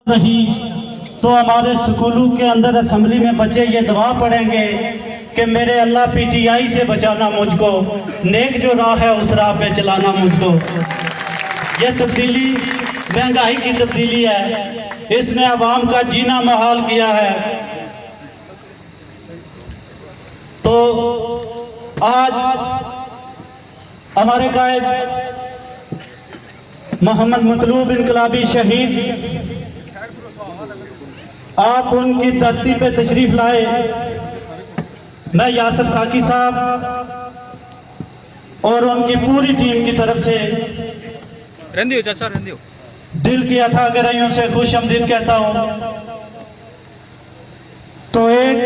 रही तो हमारे स्कूलों के अंदर असेंबली में बच्चे ये दुआ पढ़ेंगे कि मेरे अल्लाह पीटीआई से बचाना मुझको, नेक जो राह है उस राह पे चलाना मुझको। ये तब्दीली महंगाई की तब्दीली है, इसने आवाम का जीना महाल किया है। तो आज हमारे कायद मोहम्मद मतलूब इनकलाबी शहीद, आप उनकी धरती पे तशरीफ लाए। मैं यासिर साकी साहब और उनकी पूरी टीम की तरफ से चाचा दिल की अथाह गहराइयों से खुश आमदीद कहता हूँ। तो एक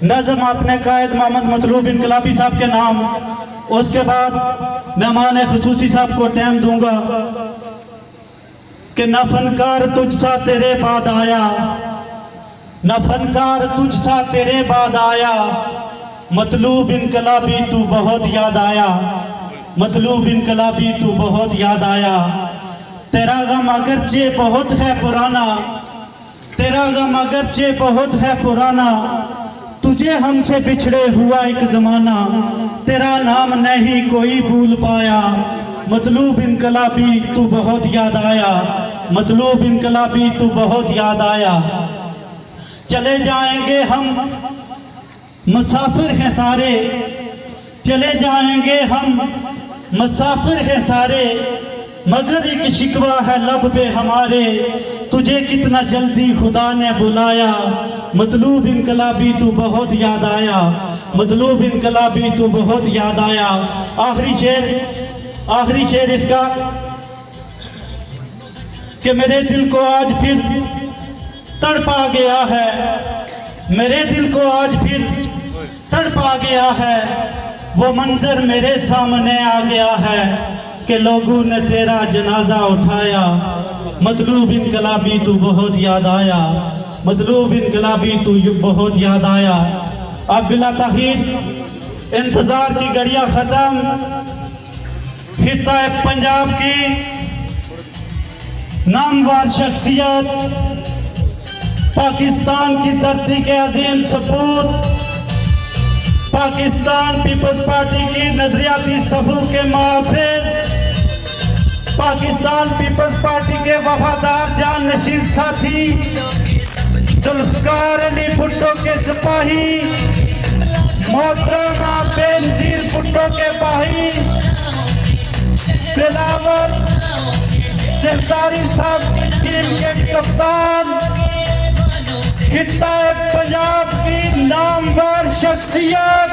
नज़म अपने कायद मोहम्मद मतलूब इनकलाबी साहब के नाम, उसके बाद मेहमान खुसूसी साहब को टाइम दूंगा कि न फनकार तुझसा तेरे बाद आया, न फनकार तुझसा तेरे बाद आया, मतलूब इनकलाबी तू बहुत याद आया, मतलूब इनकलाबी तू बहुत याद आया। तेरा गम अगरचे बहुत है पुराना, तेरा गम अगरचे बहुत है पुराना, तुझे हमसे बिछड़े हुआ एक जमाना, तेरा नाम नहीं कोई भूल पाया, मतलूब इनकलाबी तू बहुत याद आया, मतलूब इनकलाबी तू बहुत याद आया। चले जाएंगे हम मुसाफिर हैं सारे, चले जाएंगे हम मुसाफिर हैं सारे, मगर एक शिकवा है लब पे हमारे, तुझे कितना जल्दी खुदा ने बुलाया, मतलूब इनकलाबी तू बहुत याद आया, मतलूब इनकलाबी तू बहुत याद आया। आखिरी शेर इसका कि मेरे दिल को आज फिर तड़पा गया है, मेरे दिल को आज फिर तड़पा गया है, वो मंजर मेरे सामने आ गया है कि लोगों ने तेरा जनाजा उठाया, मतलूब इनकलाबी तू बहुत याद आया, मतलूब इनकलाबी तू बहुत याद आया। अब बिला ताखीर इंतजार की घड़ियां खत्म, खिता पंजाब की नामवर शख्सियत, पाकिस्तान की धरती के अजीम सपूत, पाकिस्तान पीपल्स पार्टी की नजरियाती सफू के मुहाफिज, पाकिस्तान पीपल्स पार्टी के वफादार जान नशीर साथी, जुल्फकार अली भुट्टो के सिपाही, मोहतरमा बेनजीर भुट्टो के भाई, दिलावर सरदारी साहब की टीम के कप्तान, खिता पंजाब की नामवर शख्सियत,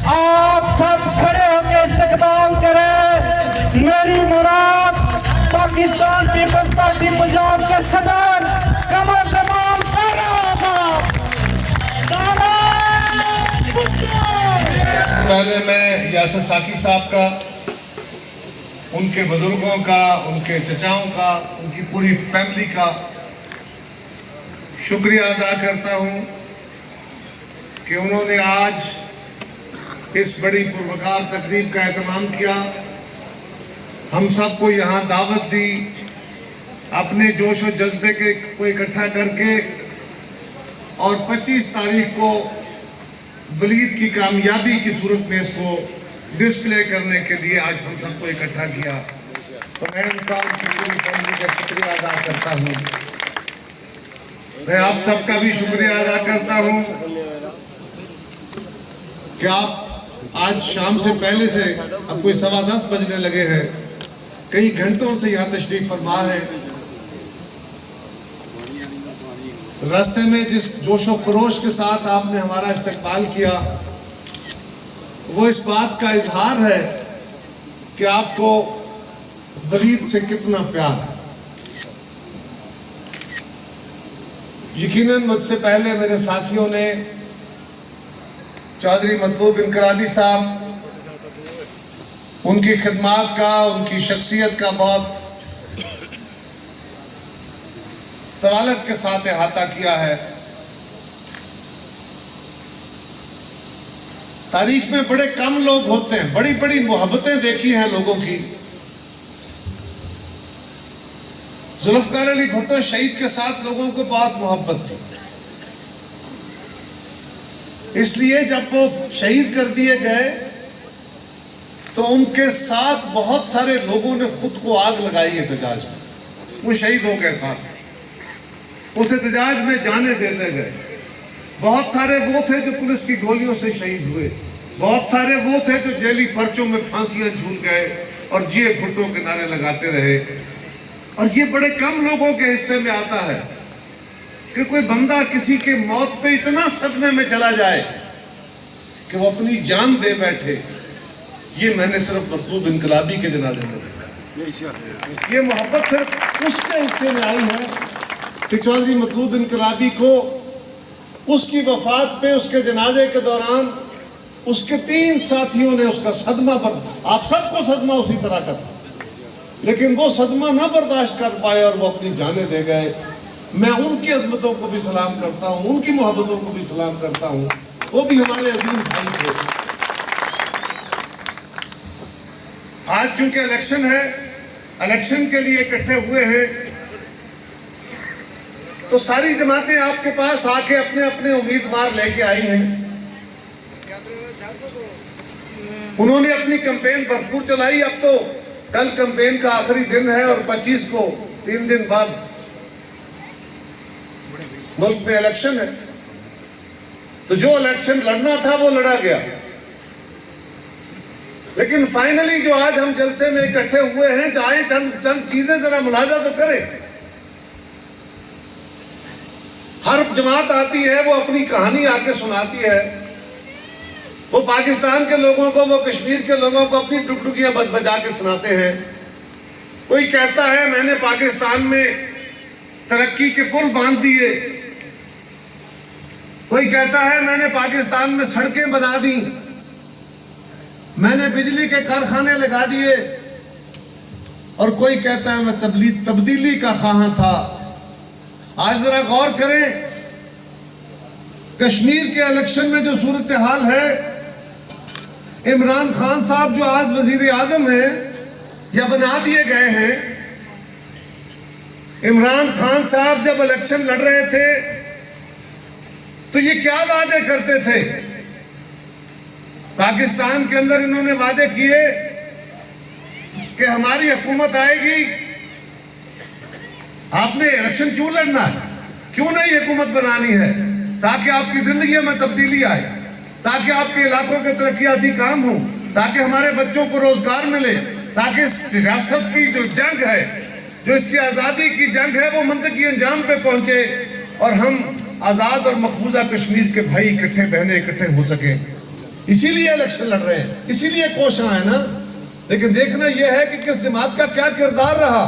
आप सब खड़े होकर इस्तकबाल करें। मेरी मुराद पाकिस्तान पीपल्स पार्टी पंजाब के सदर कमर तमाम पहले मैं यासिर साकी साहब का, उनके बुजुर्गों का, उनके चचाओं का, उनकी पूरी फैमिली का शुक्रिया अदा करता हूं कि उन्होंने आज इस बड़ी पुरवकार तकरीब का एहतमाम किया, हम सबको यहाँ दावत दी, अपने जोश और जज्बे को इकट्ठा करके, और 25 तारीख को वलीद की कामयाबी की सूरत में इसको डिस्प्ले करने के लिए आज हम सबको इकट्ठा किया। तो मैं उनका, उनकी पूरी फैमिली का शुक्रिया अदा करता हूँ। मैं आप सबका भी शुक्रिया अदा करता हूँ कि आप आज शाम से पहले से, अब कोई 10:15 बजने लगे हैं, कई घंटों से यहाँ तशरीफ फरमा है। रास्ते में जिस जोशो खरोश के साथ आपने हमारा इस्तकबाल किया, वो इस बात का इजहार है कि आपको वलीद से कितना प्यार है। यकीनन मुझसे पहले मेरे साथियों ने चौधरी मतलूब इनकलाबी साहब, उनकी खिदमात का, उनकी शख्सियत का बहुत तवालत के साथ अहाता किया है। तारीख में बड़े कम लोग होते हैं, बड़ी बड़ी मोहब्बतें देखी हैं लोगों की, जुल्फकार अली भुट्टो शहीद के साथ लोगों को बहुत मोहब्बत थी, इसलिए जब वो शहीद कर दिए गए तो उनके साथ बहुत सारे लोगों ने खुद को आग लगाई एहतजाज में। वो शहीद हो गए साथ, उस एहतजाज में जाने देते गए। बहुत सारे वो थे जो पुलिस की गोलियों से शहीद हुए, बहुत सारे वो थे जो जेली पर्चों में फांसियां झूल गए और जिए भुट्टो के नारे लगाते रहे। और ये बड़े कम लोगों के हिस्से में आता है कि कोई बंदा किसी के मौत पे इतना सदमे में चला जाए कि वो अपनी जान दे बैठे। ये मैंने सिर्फ मतलूब इनकलाबी के जनाजे में देखा। ये मोहब्बत सिर्फ उसके हिस्से में आई है कि चौधरी मतलूब इनकलाबी को उसकी वफात पे, उसके जनाजे के दौरान उसके 3 साथियों ने उसका सदमा पर, आप सबको सदमा उसी तरह का था, लेकिन वो सदमा ना बर्दाश्त कर पाए और वो अपनी जानें दे गए। मैं उनकी अजमतों को भी सलाम करता हूँ, उनकी मोहब्बतों को भी सलाम करता हूँ। वो भी हमारे अजीम भाई थे। आज क्योंकि इलेक्शन है, इलेक्शन के लिए इकट्ठे हुए हैं, तो सारी जमातें आपके पास आके अपने अपने उम्मीदवार लेके आई हैं। उन्होंने अपनी कैंपेन भरपूर चलाई। अब तो कल कैंपेन का आखिरी दिन है और 25 को 3 दिन बाद मुल्क में इलेक्शन है। तो जो इलेक्शन लड़ना था वो लड़ा गया, लेकिन फाइनली जो आज हम जलसे में इकट्ठे हुए हैं, जाए चंद चीजें जरा मुलाजा तो करें। हर जमात आती है, वो अपनी कहानी आके सुनाती है। वो पाकिस्तान के लोगों को, वो कश्मीर के लोगों को अपनी टुकटुकियां बजा के सुनाते हैं। कोई कहता है मैंने पाकिस्तान में तरक्की के पुल बांध दिए, कोई कहता है मैंने पाकिस्तान में सड़कें बना दी, मैंने बिजली के कारखाने लगा दिए, और कोई कहता है मैं तब्दीली का ख्वाहां था। आज जरा गौर करें, कश्मीर के इलेक्शन में जो सूरत हाल है, इमरान खान साहब जो आज वजीर आजम हैं या बना दिए गए हैं, इमरान खान साहब जब इलेक्शन लड़ रहे थे तो ये क्या वादे करते थे? पाकिस्तान के अंदर इन्होंने वादे किए कि हमारी हुकूमत आएगी, आपने इलेक्शन क्यों लड़ना है, क्यों नहीं हुकूमत बनानी है, ताकि आपकी जिंदगी में तब्दीली आए, ताकि आपके इलाकों के तरक्याती काम हो, ताकि हमारे बच्चों को रोजगार मिले, ताकि इस रियासत की जो जंग है, जो इसकी आज़ादी की जंग है, वो मंतकी अंजाम पे पहुंचे और हम आज़ाद और मकबूजा कश्मीर के भाई इकट्ठे बहने इकट्ठे हो सके। इसीलिए इलेक्शन लड़ रहे हैं, इसीलिए कोशिश है ना। लेकिन देखना यह है कि किस जमात का क्या किरदार रहा।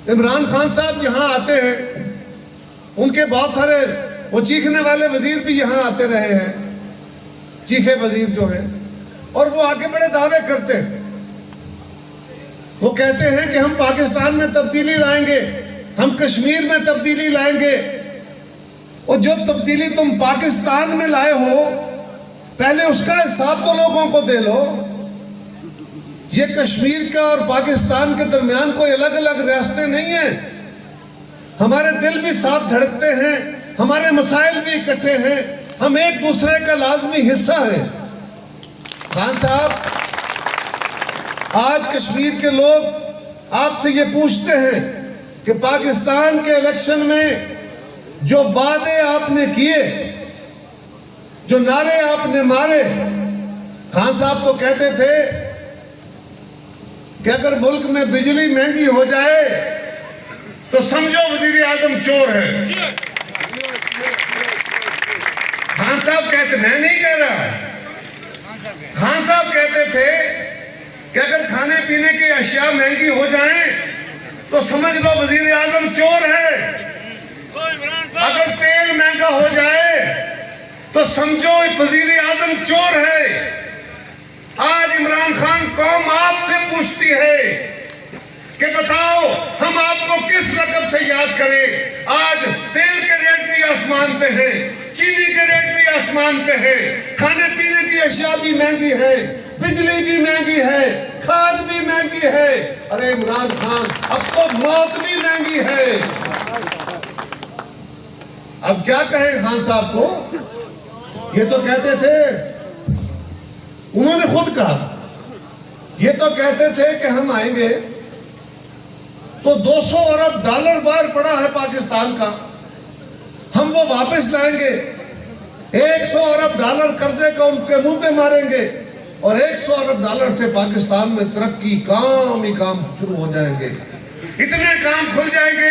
इमरान खान साहब यहाँ आते हैं, उनके बहुत सारे वो चीखने वाले वजीर भी यहाँ आते रहे हैं, चीखे वजीर जो हैं, और वो आके बड़े दावे करते हैं। वो कहते हैं कि हम पाकिस्तान में तब्दीली लाएंगे, हम कश्मीर में तब्दीली लाएंगे। और जो तब्दीली तुम पाकिस्तान में लाए हो, पहले उसका हिसाब तो लोगों को दे लो। ये कश्मीर का और पाकिस्तान के दरमियान कोई अलग अलग रास्ते नहीं है। हमारे दिल भी साथ धड़कते हैं, हमारे मसाइल भी इकट्ठे हैं, हम एक दूसरे का लाजमी हिस्सा हैं। खान साहब, आज कश्मीर के लोग आपसे ये पूछते हैं कि पाकिस्तान के इलेक्शन में जो वादे आपने किए, जो नारे आपने मारे, खान साहब तो कहते थे कि अगर मुल्क में बिजली महंगी हो जाए तो समझो वजीर आजम चोर है। खान साहब कहते, मैं नहीं कह रहा, खान साहब कहते थे कि अगर खाने पीने की अशिया महंगी हो जाएं तो समझ लो वजीर आजम चोर है। अगर तेल महंगा हो जाए तो समझो वजीर आजम चोर है। आज इमरान खान कौम आपसे पूछती है कि बताओ हम आपको किस रकम से याद करें। आज तेल के रेट भी आसमान पे है, चीनी के रेट भी आसमान पे है, खाने पीने की अशिया भी महंगी है, बिजली भी महंगी है, खाद भी महंगी है। अरे इमरान खान, अब तो मौत भी महंगी है। अब क्या कहें खान साहब को? ये तो कहते थे, उन्होंने खुद कहा, ये तो कहते थे कि हम आएंगे तो 200 अरब डॉलर बाहर पड़ा है पाकिस्तान का, हम वो वापस लाएंगे, 100 अरब डॉलर कर्जे का उनके मुंह पे मारेंगे और 100 अरब डॉलर से पाकिस्तान में तरक्की काम ही काम शुरू हो जाएंगे। इतने काम खुल जाएंगे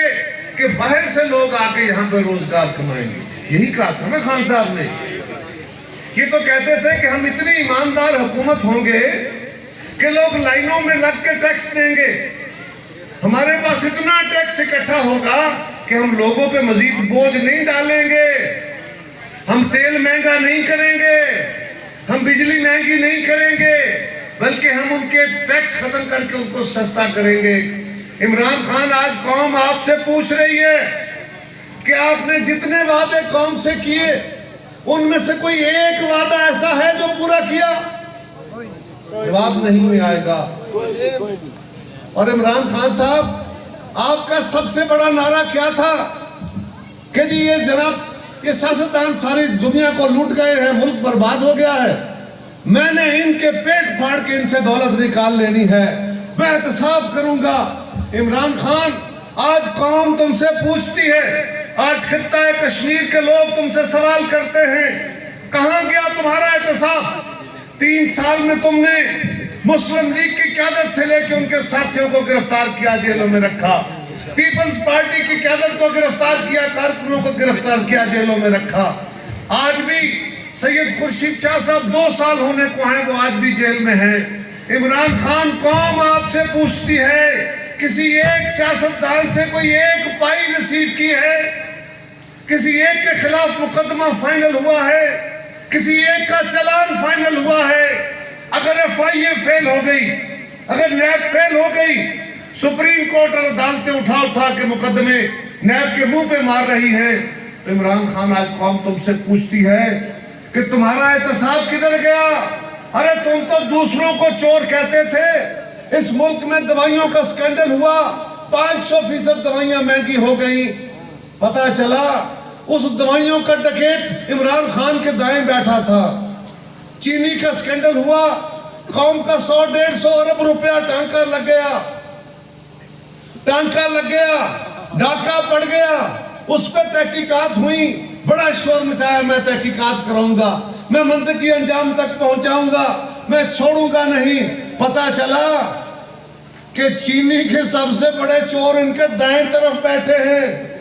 कि बाहर से लोग आके यहाँ पे रोजगार कमाएंगे। यही कहा था ना खान साहब ने। ये तो कहते थे कि हम इतनी ईमानदार हुकूमत होंगे कि लोग लाइनों में लग के टैक्स देंगे, हमारे पास इतना टैक्स इकट्ठा होगा कि हम लोगों पे मजीद बोझ नहीं डालेंगे, हम तेल महंगा नहीं करेंगे, हम बिजली महंगी नहीं करेंगे, बल्कि हम उनके टैक्स खत्म करके उनको सस्ता करेंगे। इमरान खान, आज कौम आपसे पूछ रही है कि आपने जितने वादे कौम से किए उनमें से कोई एक वादा ऐसा है जो पूरा किया? जवाब नहीं में आएगा। और इमरान खान साहब, आपका सबसे बड़ा नारा क्या था कि जी ये जनाब, ये सियासतदान सारी दुनिया को लूट गए हैं, मुल्क बर्बाद हो गया है, मैंने इनके पेट फाड़ के इनसे दौलत निकाल लेनी है, मैं एहतसाब करूंगा। इमरान खान, आज कौम तुमसे पूछती है, आज खित्ता कश्मीर के लोग तुमसे सवाल करते हैं, कहां गया तुम्हारा एहतसाब? 3 साल में तुमने मुस्लिम लीग की क़यादत से लेकर उनके साथियों को गिरफ्तार किया, जेलों में रखा, पीपल्स पार्टी की क़यादत को गिरफ्तार किया, कारकुनों को गिरफ्तार किया, जेलों में रखा। आज भी सैयद खुर्शीद शाह साहब 2 साल होने को हैं, वो आज भी जेल में हैं। इमरान खान, कौम आपसे पूछती है, किसी एक सियासतदान से कोई एक पाई रिसीव की है? किसी एक के खिलाफ मुकदमा फाइनल हुआ है? किसी एक का चालान फाइनल हुआ है? अगर FIA फेल हो गई, अगर नैब फेल हो गई, सुप्रीम कोर्ट और अदालतें उठा उठा के मुकदमे नैब के मुंह पे मार रही हैं, तो इमरान खान, आज कौम तुमसे पूछती है कि तुम्हारा एहतसाब किधर गया? अरे तुम तो दूसरों को चोर कहते थे। इस मुल्क में दवाइयों का स्कैंडल हुआ, 500% दवाइयां महंगी हो गई। पता चला उस दवाइयों का डकैत इमरान खान के दाएं बैठा था। चीनी का स्कैंडल हुआ, कौम का 100-150 अरब रुपया टांका लग गया, डाका पड़ गया, उस पर तहकीकात हुई, बड़ा शोर मचाया, मैं तहकीकात कराऊंगा, मैं मंतकी अंजाम तक पहुंचाऊंगा, मैं छोड़ूंगा नहीं। पता चला कि चीनी के सबसे बड़े चोर इनके दाएं तरफ बैठे हैं।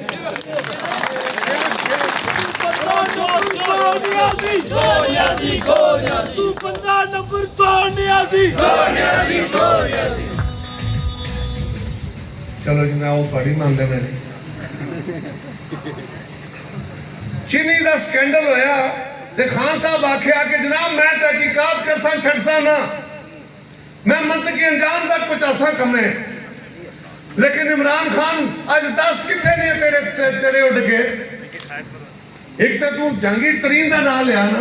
चलो जी, मैं वो बड़ी मान लेना जी। चीनी का स्कैंडल होया ते खान साहब आख्या कि जनाब मैं तहकीकात करसा छड़सा ना, मैं मंतकी अंजाम तक पहुंचासा कमे। लेकिन इमरान खान, आज 10 कितने नहीं तेरे उड़ के। एक तो तू जहांगीर तरीन का नाम लिया ना,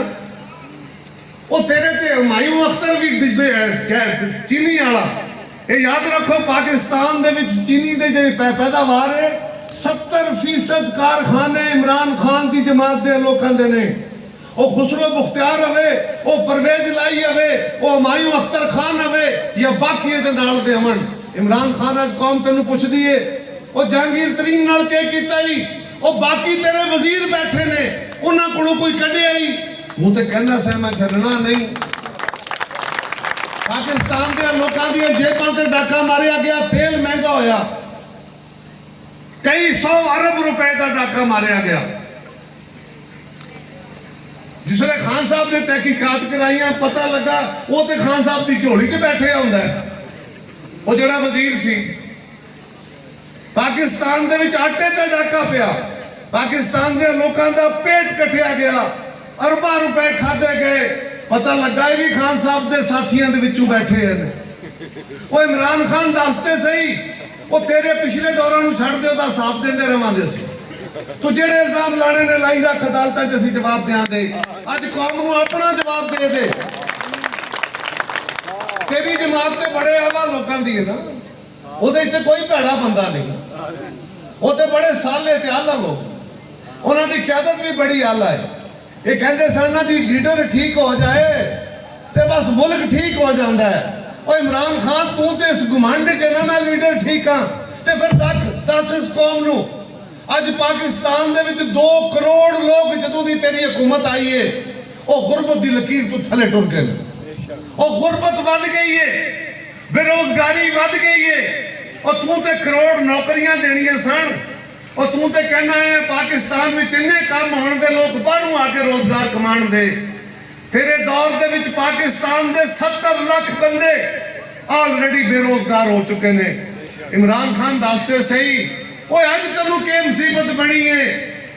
वो तेरे ते हुमायूं अख्तर भी चीनी वाला। ये याद रखो, पाकिस्तान दे विच चीनी दे जिहड़ी पैदावार है, 70% कारखाने इमरान खान की जमात दे लोगों दे ने। वो खुसरो मुख्तियार हवे, वो परवेज लाई हवे, वो हुमायूं अख्तर खान हवे, या बाकी ये नाल दे अमन। इमरान खान, आज कौम तेन पुछदी है, वो जहांगीर तरीन नाल के कीता ही? वो बाकी तेरे वजीर बैठे ने, उन्हां कोलों कोई कढ़िया ही? तू तो कहना सह मैं छड़ना नहीं। पाकिस्तान के लोगों दी जेबां ते डाका मारिया गया, तेल महंगा होया, कई 100 अरब रुपए का डाका मारिया गया। जिसले खान साहब ने तहकीकात कराइया, पता लगा वो तो खान साहब की झोली च बैठे होंदा है, वो जड़ा वजीर सी। पाकिस्तान दे विच आटे ते डाका पिया, पाकिस्तान के लोगों का पेट कटिया गया, अरबा रुपए खाधे गए। पता लगा ये भी खान साहब के साथियों के विचों बैठे हैं। वो इमरान खान दसते सही, वो तेरे पिछले दौरां नूं छड्ड दे, ओहदा साफ देंदे रहांगे सी। तू जेड़े इल्जाम लाने ने लाई रख, अदालतां च असीं जवाब देंदे। अज कौम नूं अपना जवाब दे दे। तेरी जमात ते बड़े आला लोगों दी है ना, ਉਹਦੇ ਤੇ ਕੋਈ ਭੈੜਾ ਬੰਦਾ ਨਹੀਂ, ਉਹ ਤੇ ਬੜੇ ਸਾਲੇ ਤੇ ਆਲਾ ਲੋਕ, ਉਹਨਾਂ ਦੀ ਕਿਆਦਤ ਵੀ ਬੜੀ ਆਲਾ ਹੈ। ਇਹ ਕਹਿੰਦੇ ਸਨ ਨਾ ਜੀ ਲੀਡਰ ਠੀਕ ਹੋ ਜਾਏ ਤੇ ਬਸ ਮੁਲਕ ਠੀਕ ਹੋ ਜਾਂਦਾ ਹੈ। ਉਹ ਇਮਰਾਨ ਖਾਨ ਤੂੰ ਤੇ ਇਸ ਗੁਮੰਡ ਚ ਨਾ ਮੈਂ ਲੀਡਰ ਠੀਕ ਹਾਂ ਤੇ ਫਿਰ ਦੱਸ ਇਸ ਕੌਮ ਨੂੰ ਅੱਜ ਪਾਕਿਸਤਾਨ ਦੇ ਵਿੱਚ 2 ਕਰੋੜ ਲੋਕ ਜਦੋਂ ਦੀ ਤੇਰੀ ਹਕੂਮਤ ਆਈ ਹੈ ਉਹ ਗੁਰਬਤ ਦੀ ਲਕੀਰ ਤੋਂ ਥੱਲੇ ਟੁਰ ਗਏ ਨੇ। ਉਹ ਗੁਰਬਤ ਵੱਧ ਗਈ ਹੈ, ਬੇਰੋਜ਼ਗਾਰੀ ਵੱਧ ਗਈ ਹੈ। ਉਹ ਤੂੰ ਤੇ ਕਰੋੜ ਨੌਕਰੀਆਂ ਦੇਣੀਆਂ ਸਨ, ਉਹ ਤੂੰ ਤੇ ਕਹਿਣਾ ਹੈ ਪਾਕਿਸਤਾਨ ਵਿੱਚ ਇੰਨੇ ਕੰਮ ਹੋਣ ਦੇ ਲੋਕ ਬਾਹਰੋਂ ਆ ਕੇ ਰੋਜ਼ਗਾਰ ਕਮਾਉਣ ਦੇ। ਤੇਰੇ ਦੌਰ ਦੇ ਵਿੱਚ ਪਾਕਿਸਤਾਨ ਦੇ 70 ਲੱਖ ਬੰਦੇ ਆਲਰੇਡੀ ਬੇਰੋਜ਼ਗਾਰ ਹੋ ਚੁੱਕੇ ਨੇ। ਇਮਰਾਨ ਖਾਨ ਦੱਸਦੇ ਸਹੀ, ਓਏ ਅੱਜ ਤੈਨੂੰ ਕੀ ਮੁਸੀਬਤ ਬਣੀ ਹੈ?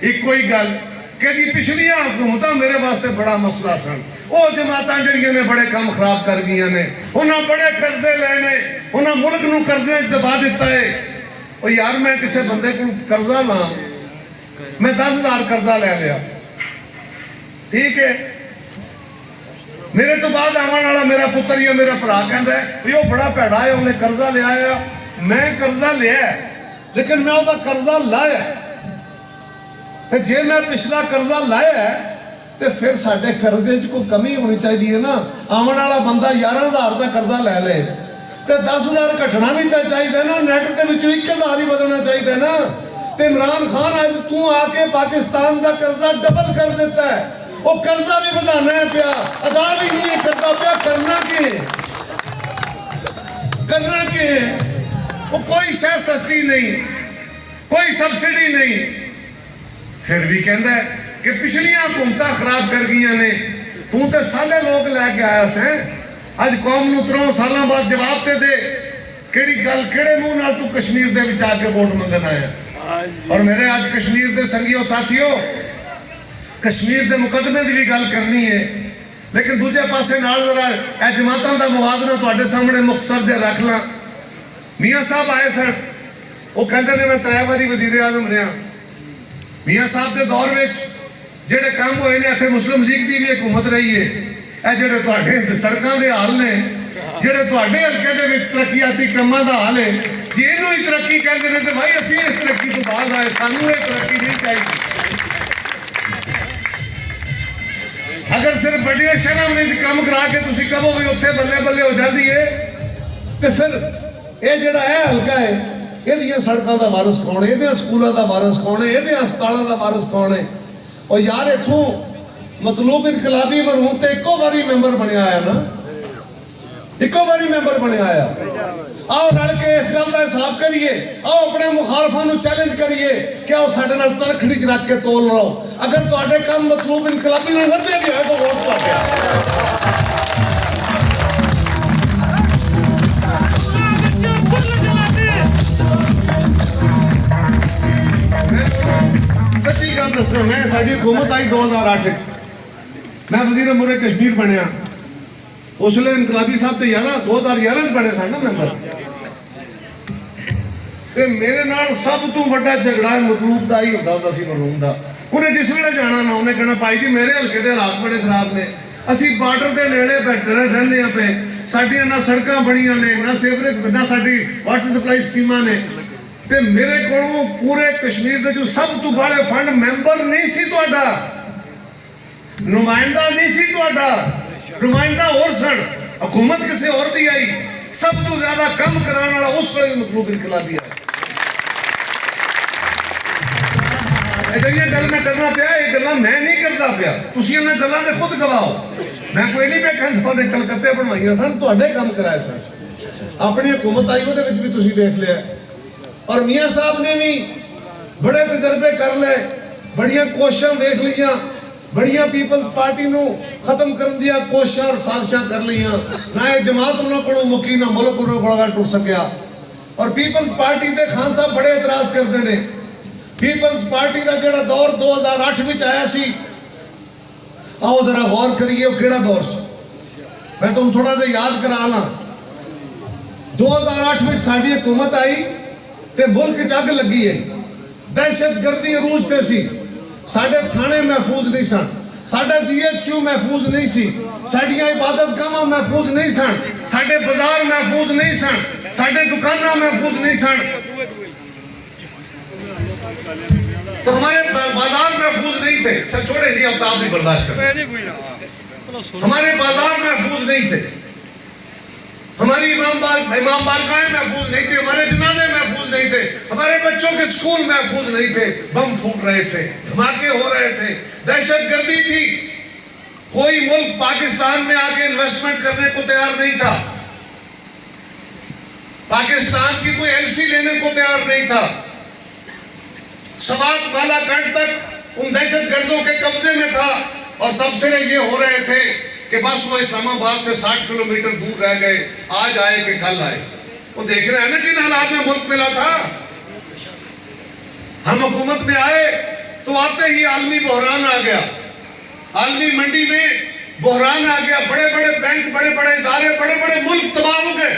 ਇੱਕੋ ਹੀ ਗੱਲ ਕਿ ਜੀ ਪਿਛਲੀਆਂ ਹਕੂਮਤਾਂ ਮੇਰੇ ਵਾਸਤੇ ਬੜਾ ਮਸਲਾ ਸਨ। ਉਹ ਜਮਾਤਾਂ ਜਿਹੜੀਆਂ ਨੇ ਬੜੇ ਕੰਮ ਖਰਾਬ ਕਰ ਗਈਆਂ ਨੇ, ਉਹਨਾਂ ਬੜੇ ਕਰਜ਼ੇ ਲਏ ਨੇ, ਉਹਨਾਂ ਮੁਲਕ ਨੂੰ ਕਰਜ਼ੇ 'ਚ ਦਬਾ ਦਿੱਤਾ ਹੈ। ਉਹ ਯਾਰ ਮੈਂ ਕਿਸੇ ਬੰਦੇ ਕੋਲ ਕਰਜ਼ਾ ਲਾਂ, ਮੈਂ 10,000 ਕਰਜ਼ਾ ਲੈ ਲਿਆ, ਠੀਕ ਹੈ, ਮੇਰੇ ਤੋਂ ਬਾਅਦ ਆਉਣ ਵਾਲਾ ਮੇਰਾ ਪੁੱਤਰ ਜਾਂ ਮੇਰਾ ਭਰਾ ਕਹਿੰਦਾ ਵੀ ਉਹ ਬੜਾ ਭੈੜਾ ਹੈ, ਉਹਨੇ ਕਰਜ਼ਾ ਲਿਆ ਆ। ਮੈਂ ਕਰਜ਼ਾ ਲਿਆ ਲੇਕਿਨ ਮੈਂ ਉਹਦਾ ਕਰਜ਼ਾ ਲਾਇਆ, ਤੇ ਜੇ ਮੈਂ ਪਿਛਲਾ ਕਰਜ਼ਾ ਲਾਇਆ ਤੇ ਫਿਰ ਸਾਡੇ ਕਰਜ਼ੇ 'ਚ ਕੋਈ ਕਮੀ ਹੋਣੀ ਚਾਹੀਦੀ ਹੈ ਨਾ। ਆਉਣ ਵਾਲਾ ਬੰਦਾ 11,000 ਦਾ ਕਰਜ਼ਾ ਲੈ ਲੇ ਤੇ 10,000 ਘਟਣਾ ਵੀ ਤਾਂ ਚਾਹੀਦਾ ਨਾ, ਨੈਟ ਦੇ ਵਿੱਚੋਂ 1,000 ਹੀ ਵਧਣਾ ਚਾਹੀਦਾ ਨਾ। ਤੇ ਇਮਰਾਨ ਖਾਨ ਅੱਜ ਤੂੰ ਆ ਕੇ ਪਾਕਿਸਤਾਨ ਦਾ ਕਰਜ਼ਾ ਡਬਲ ਕਰ ਦਿੱਤਾ ਹੈ। ਉਹ ਕਰਜ਼ਾ ਵੀ ਵਧਾਣਾ ਹੈ ਪਿਆ, ਅਦਾ ਵੀ ਨਹੀਂ ਕਰਦਾ ਪਿਆ। ਕਰਨਾ ਕੀ ਹੈ? ਉਹ ਕੋਈ ਸ਼ੈ ਸਸਤੀ ਨਹੀਂ, ਕੋਈ ਸਬਸਿਡੀ ਨਹੀਂ, ਫਿਰ ਵੀ ਕਹਿੰਦਾ ਕਿ ਪਿਛਲੀਆਂ ਹਕੂਮਤਾਂ ਖਰਾਬ ਕਰ ਗਈਆਂ ਨੇ। ਤੂੰ ਤੇ ਸਾਲੇ ਲੋਕ ਲੈ ਕੇ ਆਇਆ ਸੈਂ, ਅੱਜ ਕੌਮ ਨੂੰ 3 ਸਾਲਾਂ ਬਾਅਦ ਜਵਾਬ ਤੇ ਦੇ ਕਿਹੜੀ ਗੱਲ, ਕਿਹੜੇ ਮੂੰਹ ਨਾਲ ਤੂੰ ਕਸ਼ਮੀਰ ਦੇ ਵਿੱਚ ਆ ਕੇ ਵੋਟ ਮੰਗਣ ਆਇਆ? ਔਰ ਮੇਰੇ ਅੱਜ ਕਸ਼ਮੀਰ ਦੇ ਸੰਗੀਓ ਸਾਥੀਓ, ਕਸ਼ਮੀਰ ਦੇ ਮੁਕੱਦਮੇ ਦੀ ਵੀ ਗੱਲ ਕਰਨੀ ਹੈ, ਲੇਕਿਨ ਦੂਜੇ ਪਾਸੇ ਨਾਲ ਜ਼ਰਾ ਇਹ ਜਮਾਤਾਂ ਦਾ ਮੁਵਾਜ਼ਨਾ ਤੁਹਾਡੇ ਸਾਹਮਣੇ ਮੁਖਤਸਰ ਦੇ ਰੱਖ ਲਾਂ। ਮੀਆਂ ਸਾਹਿਬ ਆਏ ਸਨ, ਉਹ ਕਹਿੰਦੇ ਨੇ ਮੈਂ 3 ਵਾਰੀ ਵਜ਼ੀਰ ਆਜ਼ਮ ਰਿਹਾ। ਮੀਆਂ ਸਾਹਿਬ ਦੇ ਦੌਰ ਵਿੱਚ ਜਿਹੜੇ ਕੰਮ ਹੋਏ ਨੇ, ਇੱਥੇ ਮੁਸਲਿਮ ਲੀਗ ਦੀ ਵੀ ਹਕੂਮਤ ਰਹੀ ਹੈ। ਇਹ ਜਿਹੜੇ ਤੁਹਾਡੇ ਸੜਕਾਂ ਦੇ ਹਾਲ ਨੇ, ਜਿਹੜੇ ਤੁਹਾਡੇ ਹਲਕੇ ਦੇ ਵਿੱਚ ਤਰੱਕੀਆਤੀ ਕੰਮਾਂ ਦਾ ਹਾਲ ਹੈ, ਜੇ ਇਹਨੂੰ ਹੀ ਤਰੱਕੀ ਕਹਿੰਦੇ ਨੇ ਤੇ ਭਾਈ ਅਸੀਂ ਇਸ ਤਰੱਕੀ ਤੋਂ ਬਾਹਰ ਆਏ, ਸਾਨੂੰ ਇਹ ਤਰੱਕੀ ਨਹੀਂ ਚਾਹੀਦੀ। ਅਗਰ ਸਿਰਫ ਵੱਡੀਆਂ ਸ਼ਹਿਰਾਂ ਵਿੱਚ ਕੰਮ ਕਰਾ ਕੇ ਤੁਸੀਂ ਕਹੋ ਵੀ ਉੱਥੇ ਬੱਲੇ ਬੱਲੇ ਹੋ ਜਾਂਦੀ ਹੈ, ਤੇ ਫਿਰ ਇਹ ਜਿਹੜਾ ਇਹ ਹਲਕਾ ਹੈ ਇਹਦੀਆਂ ਸੜਕਾਂ ਦਾ ਵਾਰਿਸ ਕੌਣ ਹੈ? ਇਹਦੇ ਸਕੂਲਾਂ ਦਾ ਵਾਰਿਸ ਕੌਣ ਹੈ? ਇਹਦੇ ਹਸਪਤਾਲਾਂ ਦਾ ਵਾਰਿਸ ਕੌਣ ਹੈ? ਉਹ ਯਾਰ ਇੱਥੋਂ ਮਤਲੂਬ ਇਨਕਲਾਬੀ ਮਰਹੂਮ ਤੇ ਇੱਕੋ ਵਾਰੀ ਮੈਂਬਰ ਬਣਿਆ ਆਇਆ ਨਾ, ਇੱਕੋ ਵਾਰੀ ਮੈਂਬਰ ਬਣਿਆ ਆਇਆ। आओ रल के इस गल का हिसाब करिए, आओ अपने मुखालफा नूं चैलेंज करिए कि आओ साडे नाल तरखड़ी च रख के तोल लो। अगर तुहाडे काम मतलूब इनकलाबी नाल वधे भी है तो वोट तुहाडे। सच्ची गल दसना, मैं साडी हुकूमत आई 2008 मैं वजीर अमूर कश्मीर बनया। उस वे इनकलाबी साहब तो 2011 बने सन ना मैंबर, ते मेरे नाल सब तो बड़ा झगड़ा मतलूब का ही होता सी, मरहूम का। उन्हें जिस वे जाना ना उन्हें कहना भाई जी मेरे हल्के के हालात बड़े खराब ने, असी बार्डर के नेड़े बैठे रहने पे, साडियां ना सड़कां बणियां ने, ना सीवरेज, ना साडी वाटर सप्लाई स्कीमां ने, ते मेरे कोलों पूरे कश्मीर के जो सब तो बड़े फंड मैंबर नहीं सी, तुहाडा नुमाइंदा नहीं सी, तुहाडा नुमाइंदा और सन, हुकूमत किसी और दी आई। सब तो ज्यादा कम कराने वाला उस वे मतलूब इनकलाबी है। ਜਿਹੜੀਆਂ ਗੱਲ ਮੈਂ ਕਰਨਾ ਪਿਆ, ਇਹ ਗੱਲਾਂ ਮੈਂ ਨਹੀਂ ਕਰਦਾ ਪਿਆ, ਤੁਸੀਂ ਇਹਨਾਂ ਗੱਲਾਂ ਦੇ ਖੁਦ ਗਵਾਓ। ਮੈਂ ਕੋਈ ਨਹੀਂ ਕਹਿੰਦਾ ਤੁਹਾਡੇ ਕਲਕੱਤੇ ਬਣਵਾਈਆਂ ਸਨ, ਤੁਹਾਡੇ ਕੰਮ ਕਰਾਏ ਸਨ। ਆਪਣੀ ਹਕੂਮਤ ਆਈ ਉਹਦੇ ਵਿੱਚ ਵੀ ਤੁਸੀਂ ਵੇਖ ਲਿਆ। ਔਰ ਮੀਆਂ ਸਾਹਿਬ ਨੇ ਵੀ ਬੜੇ ਤਜਰਬੇ ਕਰ ਲਏ, ਬੜੀਆਂ ਕੋਸ਼ਿਸ਼ਾਂ ਵੇਖ ਲਈਆਂ, ਬੜੀਆਂ ਪੀਪਲਸ ਪਾਰਟੀ ਨੂੰ ਖਤਮ ਕਰਨ ਦੀਆਂ ਕੋਸ਼ਿਸ਼ਾਂ ਔਰ ਸਾਜ਼ਿਸ਼ਾਂ ਕਰ ਲਈਆਂ। ਨਾ ਇਹ ਜਮਾਤ ਉਹਨਾਂ ਕੋਲੋਂ ਮੁੱਕੀ, ਨਾ ਮੁਲਕ ਉਹਨਾਂ ਕੋਲੋਂ ਟੁੱਟ ਸਕਿਆ। ਔਰ ਪੀਪਲਸ ਪਾਰਟੀ ਦੇ ਖਾਨ ਸਾਹਿਬ ਬੜੇ ਇਤਰਾਜ਼ ਕਰਦੇ ਨੇ। पीपल्स पार्टी का जो दौर 2008 में आया सी, आओ जरा गौर करिए वो केड़ा दौर सी। मैं तुम थोड़ा सा याद करा ला। 2008 में साडी हुकूमत आई ते मुल्क च अग लगी है, दहशतगर्दी अरूज ते सी, साडे थाने महफूज नहीं सन, साडा GHQ महफूज नहीं सी, साडियां इबादत गाहां महफूज नहीं सन। साडे बाजार महफूज नहीं सन, साडे दुकाना महफूज नहीं सन, तो हमारे बाजार महफूज नहीं थे। सर छोड़े जी, अब आप भी बर्दाश्त करें। हमारे बाजार महफूज नहीं थे, हमारी इमाम बारगाहें महफूज नहीं थे, हमारे जनाजे महफूज नहीं थे, हमारे बच्चों के स्कूल महफूज नहीं थे। बम फूट रहे थे, धमाके हो रहे थे, दहशतगर्दी थी। कोई मुल्क पाकिस्तान में आके इन्वेस्टमेंट करने को तैयार नहीं था, पाकिस्तान की कोई एलसी लेने को तैयार नहीं था। सवात बालाकंड तक उन दहशतगर्दों के कब्जे में था, और तब से ये हो रहे थे कि बस वो इस्लामाबाद से 60 किलोमीटर दूर रह गए, आज आए कि कल आए। वो देख रहे हैं ना किन हालात में मुल्क मिला था। हम हुकूमत में आए तो आते ही आलमी बहरान आ गया, आलमी मंडी में बहरान आ गया, बड़े बड़े बैंक, बड़े बड़े इदारे, बड़े बड़े मुल्क तबाह हो गए,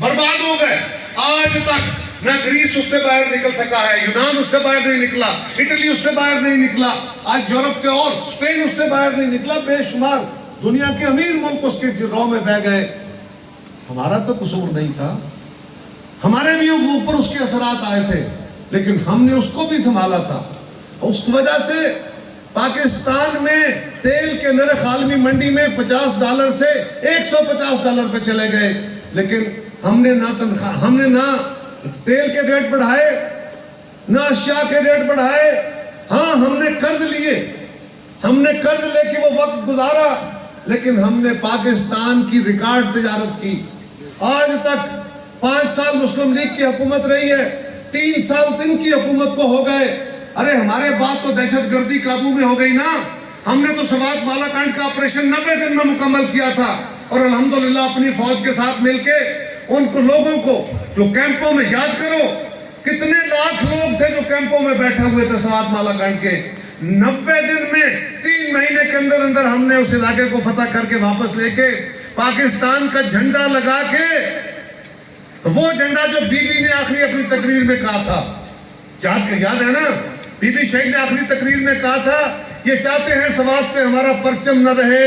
बर्बाद हो गए। आज तक न ग्रीस उससे बाहर निकल सका है, यूनान उससे बाहर नहीं निकला, इटली उससे बाहर नहीं निकला, आज यूरोप के और स्पेन उससे बाहर नहीं निकला। बेशुमार दुनिया के अमीर मुल्क उसके रौ में बह गए। हमारा तो कसूर नहीं था, हमारे भी ऊपर उसके असरात आए थे, लेकिन हमने उसको भी संभाला था। उस वजह से पाकिस्तान में तेल के नर्ख आलमी मंडी में $50 से $150 पे चले गए, लेकिन हमने ना तेल के रेट बढ़ाए, ना अशिया के रेट बढ़ाए। हाँ, हमने कर्ज लिए, हमने कर्ज लेके वो वक्त गुजारा, लेकिन हमने पाकिस्तान की रिकॉर्ड तिजारत की। आज तक 5 साल मुस्लिम लीग की हुकूमत रही है, 3 साल दिन की हुकूमत को हो गए। अरे हमारे बाद तो दहशतगर्दी काबू में हो गई ना। हमने तो सवात बालाकांड का ऑपरेशन 90 दिन में मुकम्मल किया था, और अल्हम्दुलिल्लाह अपनी फौज के साथ मिलके उनको लोगों को जो कैंपों में, याद करो कितने लाख लोग थे जो कैंपों में बैठे हुए थे सवात बालाकांड के। 90 दिन में 3 महीने के अंदर अंदर हमने उस इलाके को फतह करके वापस लेके पाकिस्तान का झंडा लगा के, वो झंडा जो बीबी ने आखिरी अपनी तकरीर में कहा था, याद है ना, बीबी शहीद ने आखिरी तकरीर में कहा था, ये चाहते हैं सवात पे हमारा परचम न रहे,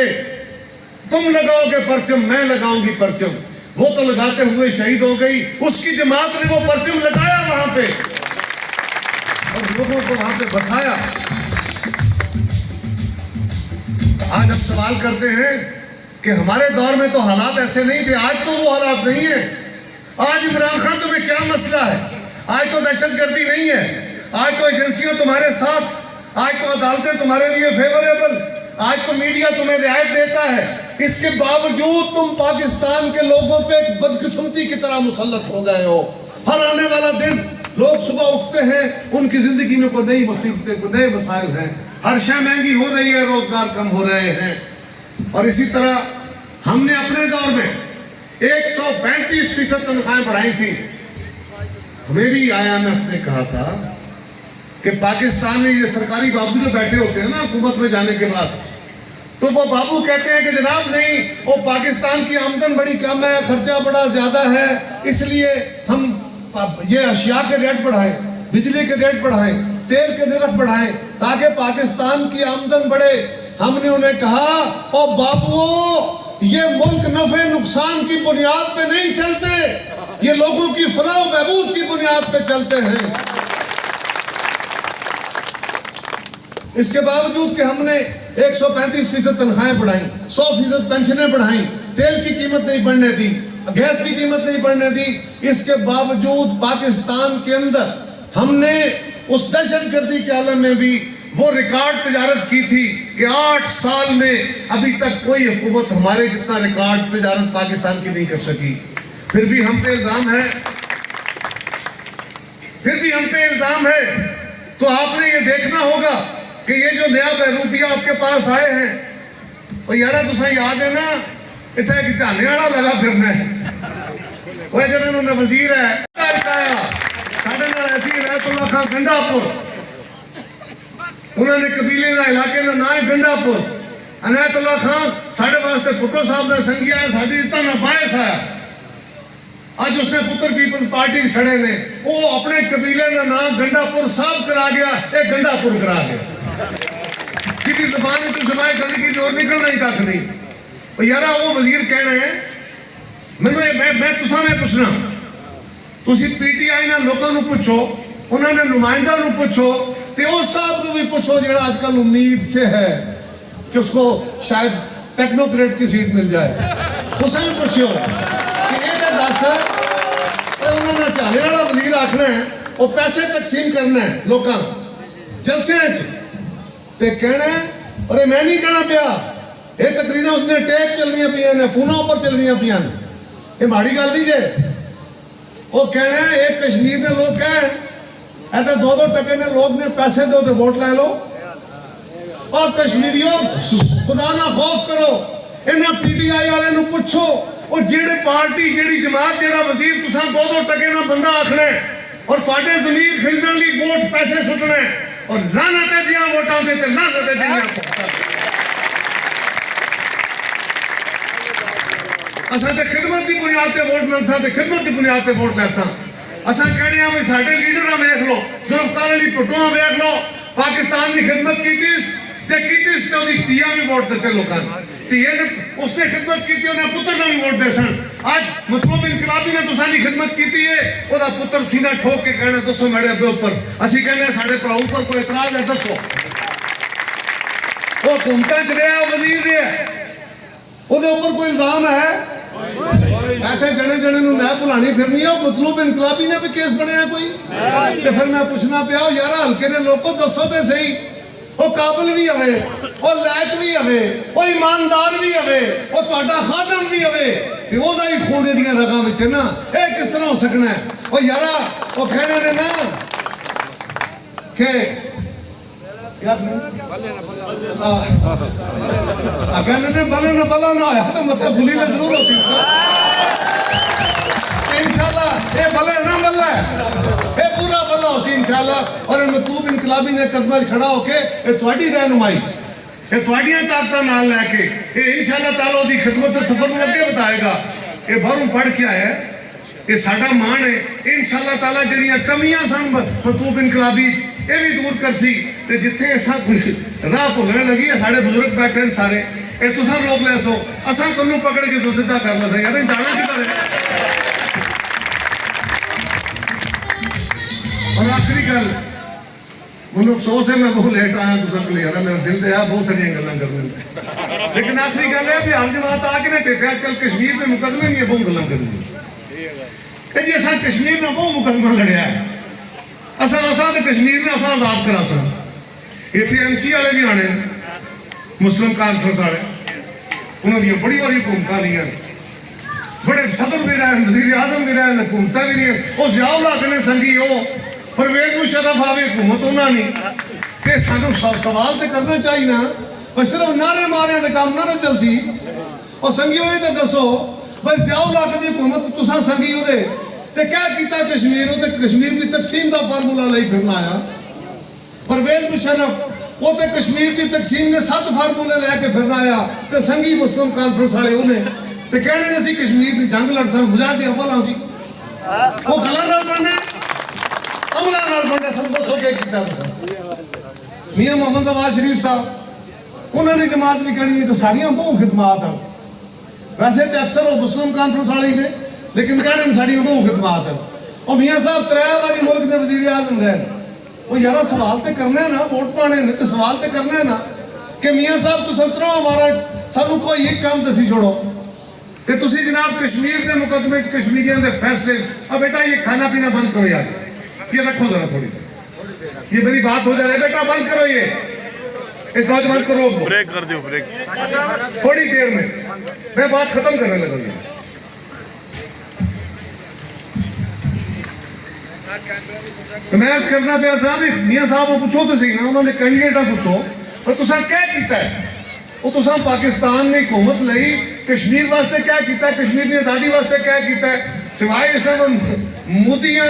तुम लगाओगे परचम, मैं लगाऊंगी परचम। वो तो लगाते हुए शहीद हो गई, उसकी जमात ने वो परचम लगाया वहां पे और लोगों को वहां पे बसाया। आज हम सवाल करते हैं कि हमारे दौर में तो हालात ऐसे नहीं थे, आज तो वो हालात नहीं है। आज इमरान खान तुम्हें क्या मसला है? आज तो दहशतगर्दी नहीं है, आज तो एजेंसियां तुम्हारे साथ, आज तो अदालतें तुम्हारे लिए फेवरेबल, आज तो मीडिया तुम्हें रियायत देता है। इसके बावजूद तुम पाकिस्तान के लोगों पे एक बदकिस्मती की तरह मुसल्लत हो गए हो। हर आने वाला दिन लोग सुबह उठते हैं, उनकी जिंदगी में कोई नई मुसीबतें, कोई नए मसाइल हैं, हर शय महंगी हो रही है, रोजगार कम हो रहे हैं। और इसी तरह हमने अपने दौर में 135% तनख्वाहें बढ़ाई थी। हमें भी IMF ने कहा था कि पाकिस्तान में ये सरकारी बाबू जो बैठे होते हैं ना हुकूमत में जाने के बाद, तो वो बाबू कहते हैं कि जनाब नहीं, वो पाकिस्तान की आमदन बड़ी कम है, खर्चा बड़ा ज्यादा है, इसलिए हम ये अशिया के रेट बढ़ाएं, बिजली के रेट बढ़ाएं, तेल के नरख बढ़ाएं, ताकि पाकिस्तान की आमदन बढ़े। हमने उन्हें कहा, ओ बाबुओ, ये मुल्क नफे नुकसान की बुनियाद पे नहीं चलते, ये लोगों की फलाह बहबूद की बुनियाद पे चलते हैं। इसके बावजूद कि हमने 135% तनख्वाहें बढ़ाई, 100% पेंशनें बढ़ाई, तेल की कीमत नहीं बढ़ने दी, गैस की कीमत नहीं बढ़ने दी, इसके बावजूद पाकिस्तान के अंदर हमने उस दहशतगर्दी के आलम में भी वो रिकॉर्ड तिजारत की थी कि 8 साल में अभी तक कोई हुकूमत हमारे जितना रिकॉर्ड तिजारत पाकिस्तान की नहीं कर सकी। फिर भी हम पे इल्जाम है, तो आपने ये देखना होगा कि ये जो नया बहरूपिया आपके पास आए हैं, और यारा तुसा याद है ना, इतना कि झाने वाला लगा फिरना है। वो जब इन्होंने वजीर है साढ़े नाल ऐसी इनायतुल्लाह खान गंडापुर, उन्होंने कबीले का इलाके का नाम है गंडापुर। इनायतुल्लाह खान साढ़े वास्ते पुट्टो साहब ने संगिया है, साड़ी इज्जत ना बायस है। आज उसने पुत्र पीपल्स पार्टी खड़े ने, वो अपने कबीले का नाम गंडापुर साहब करा गया, एक गंडापुर करा गया। किसी जबान में तो जबान गंदगी जोर निकलना ही कख नहीं। यारा वो वजीर कहना है मैं तुसां ने पुछना, तुसी पीटीआई ने लोगों को पूछो, उन्होंने नुमाइंदा को पूछो, तो उस साहब को भी पूछो जो आजकल उम्मीद से है कि उसको शायद टेक्नोक्रेट की सीट मिल जाए, उसे भी पूछो कि ये दस उन्होंने चाले वाला वजीर आखना है, वो पैसे तकसीम करना है लोगों जलसे ते कहना है। अरे मैं नहीं कहना पिया, ये तकरीरें उसने टेप चलनी पिया ने, फोनों पर चलनी पिया, ये माड़ी गल नहीं जे। वो कहना है एक कश्मीर ने लोग कह ऐसे 2-2 टके ने लोग ने पैसे दो तो वोट लै लो, और कश्मीरियों खुदा ना खौफ करो, इन्हें पीटीआई वाले नु पूछो, वो जेड़े पार्टी जेड़ी जमात जेड़ा वजीर तुसा 2-2 टके ना बंदा आखना है और तुहाडे जमीर खरीदने लिए वोट पैसे सुटना है, और लानत है जियां वोटां दे ते लानत है जियां असां ते खिदमत की बुनियाद पे वोट मंगसा ते खिदमत की बुनियाद पे वोट लैसा। असां कहने हैं साडे लीडर वेख लो, जुल्फकार अली भुट्टो वेख लो, पाकिस्तान की खिदमत कीतीस ते कीतीस ते ओदी तिया भी वोट देते लोकां तिये ने, उसने खिदमत की उन्हें पुत्र ने भी वोट दे सन। आज मतलूब इनकलाबी ने तुसां दी खिदमत की है, ओदा पुत्र सीना ठोक के कहना दसो मेरे अब्बे ऊपर, असीं कहने साडे भरा ऊपर कोई इतराज है दसो। वो हुकूमतां च रहा वजीर रहा, ओदे ऊपर कोई इल्जाम है? ऐसे जने जने नूं मैं भुलानी फिरनी है, मतलूब इनकलाबी ने भी केस बनया कोई? ते फिर मैं पूछना पिया यार हल्के ने लोगों दसो तो सही, वो काबिल भी हवे, वो लायक भी हवे, वो ईमानदार भी हवे, वो तुहाडा खादम भी हवे, ते ओदा ही खून दियां रगां विच ना, ये किस तरह हो सकना है? वो यारा वो कहने ने ना के यार कहने ने बला ना आया तो मतलब भूली तो जरूर होती इंशाल्लाह, ये भले ना बल्ला है, ये पूरा भला होसी इंशाल्लाह। और मतलूब इनकलाबी ने कदम खड़ा होके ये थोड़ी रहनुमाई ये थोड़ियां ताकतां नाल लैके ये इंशाल्लाह ताला दी खिदमत दे सफर में अगे बताएगा। ये बाहरों पढ़ के आया है, ये साडा मान है इंशाल्लाह ताला जड़ियां कमियां सन मतलूब इनकलाबी ये भी दूर करसी, ते जिथे सब राह भुलने लगी है साडे बुजुर्ग बैठे हैं सारे, ये तुसां रोक लै सो, असां कोनू पकड़ के सो सीधा कर ला यार जाना किधर है। और आखिरी गल मुझे अफसोस है मैं बहुत लेट आया तुसा को यार, मेरा दिल दे बहुत सारी गल्लां करने, लेकिन आखिरी गल है भी हाल जमात आके ने देखा आजकल कश्मीर में मुकदमे नहीं है बहुत गल्लां करनी जी। असां कश्मीर में बहुत मुकदमा लड़िया है, असां ते कश्मीर ने असां आजाद करा सा, इतने MC वाले भी आने मुस्लिम कॉन्फ्रेंस वाले, उन्होंने बड़ी बारी हुकूमत रही, बड़े सदर भी रहे, वजीर आजम भी रहे, हुकूमत भी रही, वो जियाउल हक ने संगी हो परवेज मुशर्रफ आवे हुकूमत उन्होंने कि सानू सवाल तो करना चाहिए ना, पर सिर्फ नारे मारे तो काम ना चलसी। और संगी हो तो दसो भाई जियाउल हक की हुकूमत तुसां संगी हो ते क्या किया कश्मीर ते कश्मीर की तकसीम का फार्मूला ले फिरना आया। परवेज मुशर्रफ वो तो कश्मीर की तकसीम ने 7 फार्मूले लैके फिरना आया, तो संगी मुस्लिम कॉन्फ्रेंस वाले उन्हें तो कहने ने सी कश्मीर की जंग लड़ सन मुजाहिद अव्वल आसी, वो गला नाल बनने अमला नाल बनने सब दसो क्या किया मियां मोहम्मद नवाज शरीफ साहब उन्होंने जमात भी करनी है तो सारियां बहुत खिदमात हैं, वैसे तो अक्सर वो मुस्लिम कॉन्फ्रेंस वाले ही ने, लेकिन कहने साड़ियां बहुत खिदमात है। और मियाँ साहब 3 बारी मुल्क के वजीर आजम रहे, वो यार सवाल तो करना है ना, वोट पाने ने तो सवाल तो करना है ना कि मियाँ साहब तुम 3 हमारा सानू कोई एक काम दसी छोड़ो कि तुसी जनाब कश्मीर के मुकदमे कश्मीरियों के फैसले, अब बेटा ये खाना पीना बंद करो यार, ये रखो जरा थोड़ी देर, ये मेरी बात हो जाए बेटा बंद करो, ये इस नौजवान को रोक दो, ब्रेक कर दो, ब्रेक थोड़ी देर में मैं बात खत्म करने लगा। तो मैं अर्ज करना पिया साहब मियाँ साहब को पूछो तो सही ना, उन्होंने कैंडिडेट पूछो पर तुसा क्या किया है, वो तुसा पाकिस्तान ने हुकूमत लई कश्मीर वास्ते क्या किया, कश्मीर की आज़ादी वास्ते क्या किया है, सिवाय इस मोदियां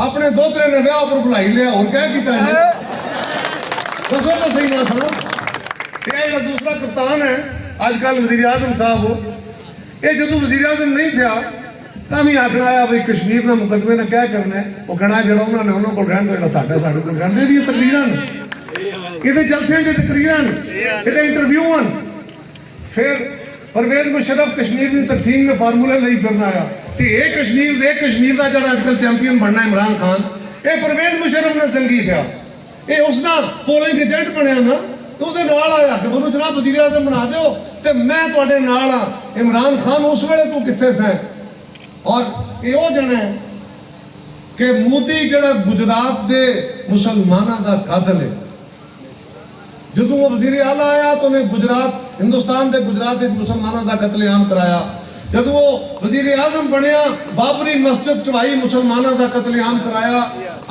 अपने 2-3 ने ब्याह पर बुलाई लिया और क्या किया है दसो तो सही ना सर। ये दूसरा कप्तान है आजकल वजीर आजम साहब हो, ये जो वजीर आजम नहीं था तभी आखना आया भाई कश्मीर में मुकदमे ने क्या करना है, वो गणा जड़ा उन्होंने उन्होंने को रहन दो साढ़े साढ़े को रहन दे तकरीर ये जलसे के तकरीर ये इंटरव्यू फिर परवेज मुशर्रफ कश्मीर की तकसीम में फार्मूले नहीं करना आया तो ये कश्मीर का जरा अजकल चैंपियन बनना इमरान खान ये परवेज मुशर्रफ ने संगी था ये उसका पोलिंग एजेंट बनया ना तो उसके नाल आया कि मैं जनाब वजीर आजम बना दो तो मैं तुहाडे नाल हाँ इमरान खान उस वेले तू कित्थे सैं और ये वो जने कि मोदी जड़ा गुजरात के मुसलमानों का कातल है जदों वो वजीर आला आया तो उन्हें गुजरात हिंदुस्तान के गुजरात मुसलमानों का कतलेआम कराया जब वो वजीर आजम बनया बाबरी मस्जिद ढवाई मुसलमानों का कतलेआम कराया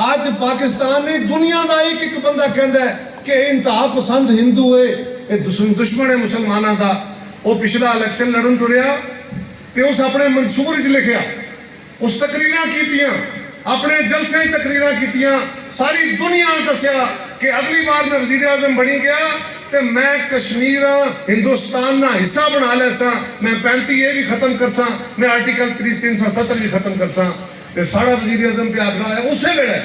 अज पाकिस्तान ने दुनिया का एक बंदा कहता है कि इंतहा पसंद हिंदू है ये दुश्मन है मुसलमानों का वो पिछला इलेक्शन लड़न टुरिया तो उस अपने मंशूर च लिखिया उस तकरीर कीतियां अपने जलसे तकरीर कीतियां सारी दुनिया दसिया कि अगली बार मैं वजीर आजम बनी गया तो मैं कश्मीर हिंदुस्तान का हिस्सा बना लिया मैं 35 ये भी खत्म कर सा मैं आर्टिकल 370 भी खत्म कर सा तो साड़ा वजीर आजम पे आखना है उस वेले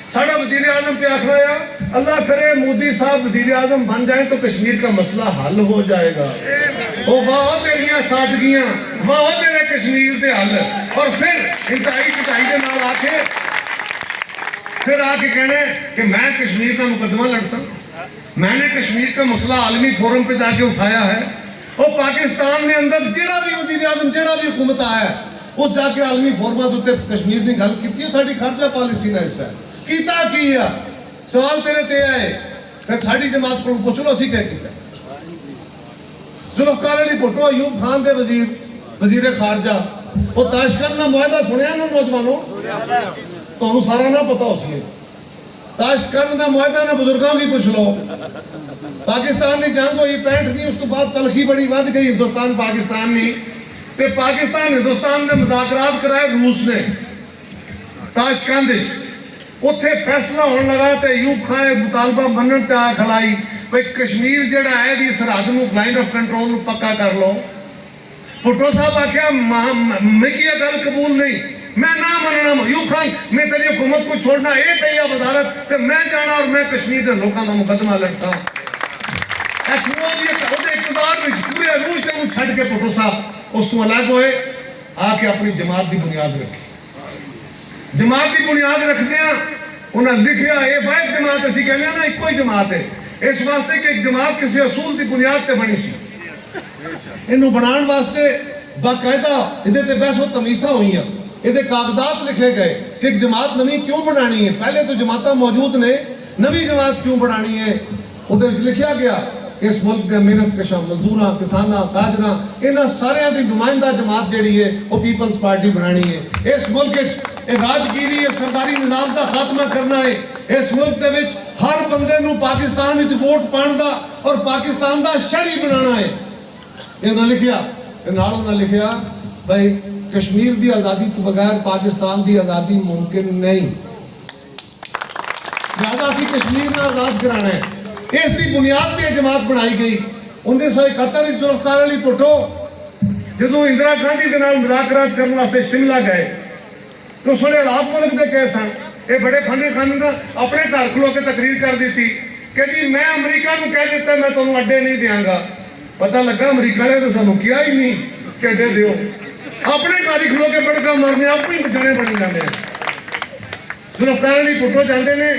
साड़ा वजीर आजम पे आखना है अल्लाह करे मोदी साहब वजीर आजम बन जाए तो कश्मीर का मसला हल हो जाएगा ओ वाह तेरिया सादगियां वाह तेरे कश्मीर के हल और फिर इंतहाई पिटाई के नाल आके फिर आके कहने कि मैं कश्मीर का मुकदमा लड़ सकता मैंने कश्मीर का मसला आलमी फोरम पे जाके उठाया है और पाकिस्तान के अंदर जेड़ा भी वजीर आजम जेड़ा भी हुकूमत आया उस जाके आलमी फोरम के उत्ते कश्मीर की गल की साड़ी खारजा पॉलिसी का हिस्सा है कीता की है सवाल तेरे ते आए फिर साड़ी जमात को पुछ लो असी क्या किया जुल्फकार अली भुट्टो अयूब खान के वजीर खारजा वो ताशकंद का मुआहदा सुनिया ना नौजवानों तो सारा ना पता उसके ताशकंद का मुआहदा ना बुजुर्गों की पूछ लो पाकिस्तान की जंग हुई 65 नहीं उस तो बाद तलखी बड़ी वध गई हिंदुस्तान पाकिस्तान नहीं ते पाकिस्तान हिंदुस्तान के मुज़ाकरात कराए रूस ने ताशकंद उत्थे फैसला होने लगा तो अयूब खान मुतालबा मनन ते आ खलाई भाई कश्मीर जड़ा है दी सरहद नूं लाइन ऑफ कंट्रोल नूं पक्का कर लो भुट्टो साहब आख्या मिकी गल कबूल नहीं मैं ना मनना अयूब खान मैं तेरी हुकूमत को छोड़ना ये पई है वजारत ते मैं जाना और मैं कश्मीर के लोगों का मुकदमा लड़सा इकतदार पूरे अरूज ते छड़ के भुट्टो साहब उस तो अलग होए आके अपनी जमात की बुनियाद रखी जमात की बुनियाद रखदे उन्हें लिखिया ये वाहिद जमात असी कहने ना एको ही जमात है इस वास्ते कि एक जमात किसी असूल की बुनियाद पर बनी सी इनू बनाने वास्ते बाकायदा ये बहसो तमीसा हुई ये कागजात लिखे गए कि एक जमात नवी क्यों बनानी है पहले तो जमात मौजूद ने नवी जमात क्यों बनानी है वो लिखा गया कि इस मुल्क के मेहनत कशा मजदूर किसाना ताजर इन्होंने सारिया की नुमाइंदा जमात जी है वो पीपल्स पार्टी बनानी है इस मुल्क राजगिरी सरकारी निज़ाम का खात्मा करना है इस मुल्क के हर बंदे नूं पाकिस्तान वोट पाने का और पाकिस्तान का शहरी बनाना है ये उन्हें लिखिया नाल उन्हें लिखिया भाई कश्मीर की आज़ादी तो बगैर पाकिस्तान की आज़ादी मुमकिन नहीं लिहाजा असी कश्मीर में आज़ाद कराना है इसकी बुनियाद पर जमात बनाई गई 1971 जुल्फकार अली भुट्टो जो इंदिरा गांधी के नाल मुज़ाकरात करने वास्ते शिमला गए तो उस वेले हालात मुल्क के कह सन ये बड़े फंडे खाने का अपने घर खलो के तकरीर कर दी थी कि जी मैं अमरीका को कह दिता मैं तुम्हें अड्डे नहीं देंगा पता लगा अमरीका ने तो सानू किया ही नहीं कि अड्डे दो अपने घर ही खलो के बड़का मारने आप ही बचाने बनी जाते हैं जुल्फकार अली भुट्टो चाहते हैं